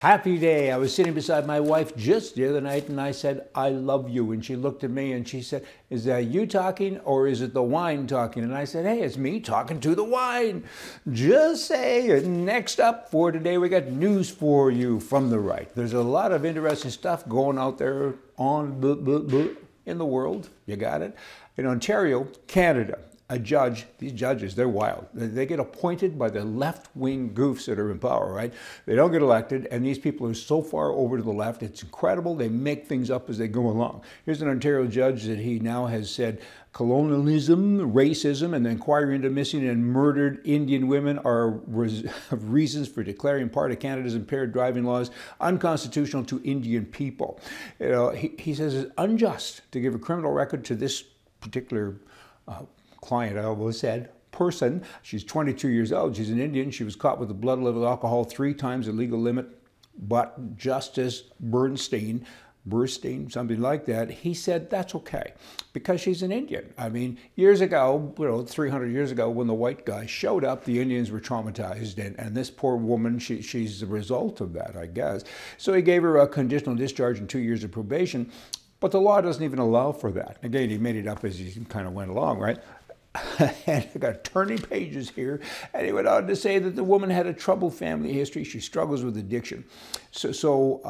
Happy day. I was sitting beside my wife just the other night and I said, I love you. And she looked at me and she said, is that you talking or is it the wine talking? And I said, hey, it's me talking to the wine. Just saying. Next up for today, we got news for you from the right. There's a lot of interesting stuff going out there in the world. You got it? In Ontario, Canada. A judge, these judges, they're wild. They get appointed by the left-wing goofs that are in power, right? They don't get elected, and these people are so far over to the left, it's incredible. They make things up as they go along. Here's an Ontario judge that he now has said colonialism, racism, and the inquiry into missing and murdered Indian women are reasons for declaring part of Canada's impaired driving laws unconstitutional to Indian people. You know, he says it's unjust to give a criminal record to this particular client, I almost said, person. She's 22 years old. She's an Indian. She was caught with a blood level alcohol 3 times the legal limit. But Justice Bernstein, something like that, he said that's okay because she's an Indian. I mean, years ago, 300 years ago, when the white guy showed up, the Indians were traumatized, and this poor woman, she's the result of that, I guess. So he gave her a conditional discharge and 2 years of probation, but the law doesn't even allow for that. Again, he made it up as he kind of went along, right? And I got turning pages here, and he went on to say that the woman had a troubled family history. She struggles with addiction. So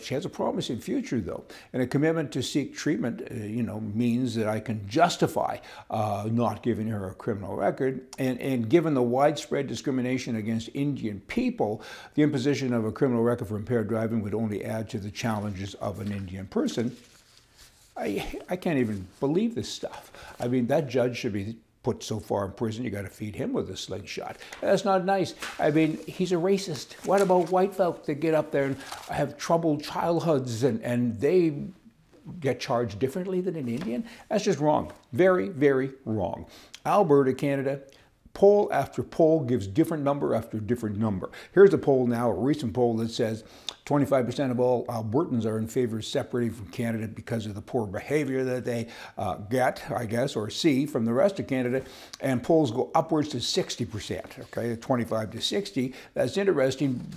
she has a promising future, though. And a commitment to seek treatment, means that I can justify not giving her a criminal record. And given the widespread discrimination against Indian people, the imposition of a criminal record for impaired driving would only add to the challenges of an Indian person. I can't even believe this stuff. I mean, that judge should be put so far in prison, you got to feed him with a slingshot. That's not nice. I mean, he's a racist. What about white folk that get up there and have troubled childhoods and they get charged differently than an Indian? That's just wrong. Very, very wrong. Alberta, Canada. Poll after poll gives different number after different number. Here's a poll now, a recent poll that says 25% of all Albertans are in favor of separating from Canada because of the poor behavior that they get, I guess, or see from the rest of Canada. And polls go upwards to 60%, okay, 25 to 60. That's interesting,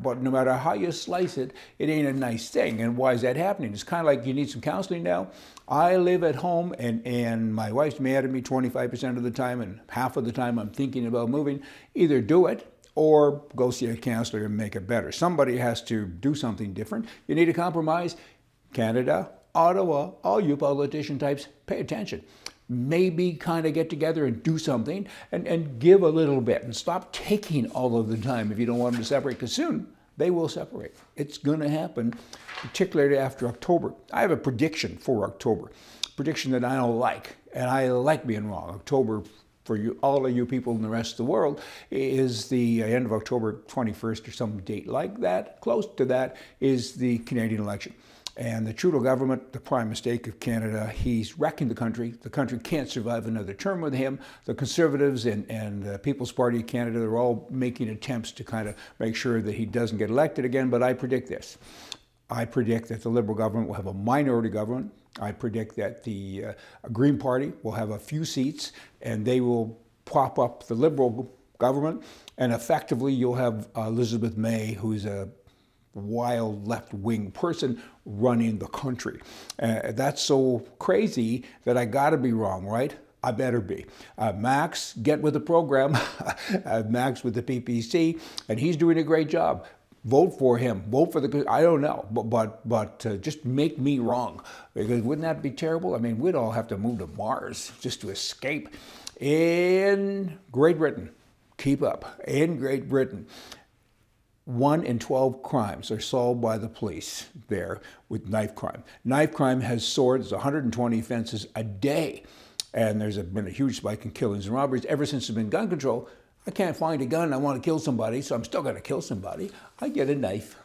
but no matter how you slice it, it ain't a nice thing. And why is that happening? It's kind of like you need some counseling now. I live at home and my wife's mad at me 25% of the time, and half of the time I'm thinking about moving. Either do it or go see a counselor and make it better. Somebody has to do something different. You need a compromise. Canada, Ottawa, all you politician types, pay attention. Maybe kind of get together and do something and give a little bit and stop taking all of the time if you don't want them to separate, because soon they will separate. It's going to happen, particularly after October. I have a prediction for October, prediction that I don't like, and I like being wrong. October, for you, all of you people in the rest of the world, is the end of October 21st or some date like that. Close to that is the Canadian election. And the Trudeau government, the prime mistake of Canada, he's wrecking the country. The country can't survive another term with him. The Conservatives and the People's Party of Canada, they're all making attempts to kind of make sure that he doesn't get elected again. But I predict this. I predict that the Liberal government will have a minority government. I predict that the Green Party will have a few seats, and they will prop up the Liberal government. And effectively, you'll have Elizabeth May, who's a wild left-wing person running the country. That's so crazy that I gotta be wrong, right? I better be. Max, get with the program. Max with the PPC, and he's doing a great job. Vote for him. Vote for the, I don't know, but just make me wrong. Because wouldn't that be terrible? I mean, we'd all have to move to Mars just to escape. In Great Britain, keep up, in Great Britain, 1 in 12 crimes are solved by the police there with knife crime. Knife crime has soared. There's 120 offenses a day. And there's been a huge spike in killings and robberies ever since there's been gun control. I can't find a gun. I want to kill somebody, so I'm still going to kill somebody. I get a knife.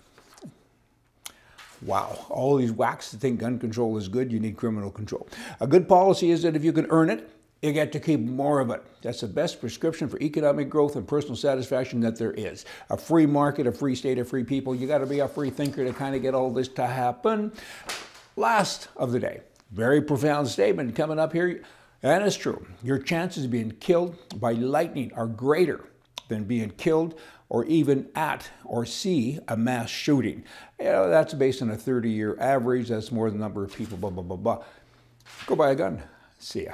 Wow. All these whacks that think gun control is good, you need criminal control. A good policy is that if you can earn it, you get to keep more of it. That's the best prescription for economic growth and personal satisfaction that there is. A free market, a free state, a free people. You got to be a free thinker to kind of get all this to happen. Last of the day. Very profound statement coming up here. And it's true. Your chances of being killed by lightning are greater than being killed or even at or see a mass shooting. You know, that's based on a 30-year average. That's more than the number of people, blah, blah, blah, blah. Go buy a gun. See ya.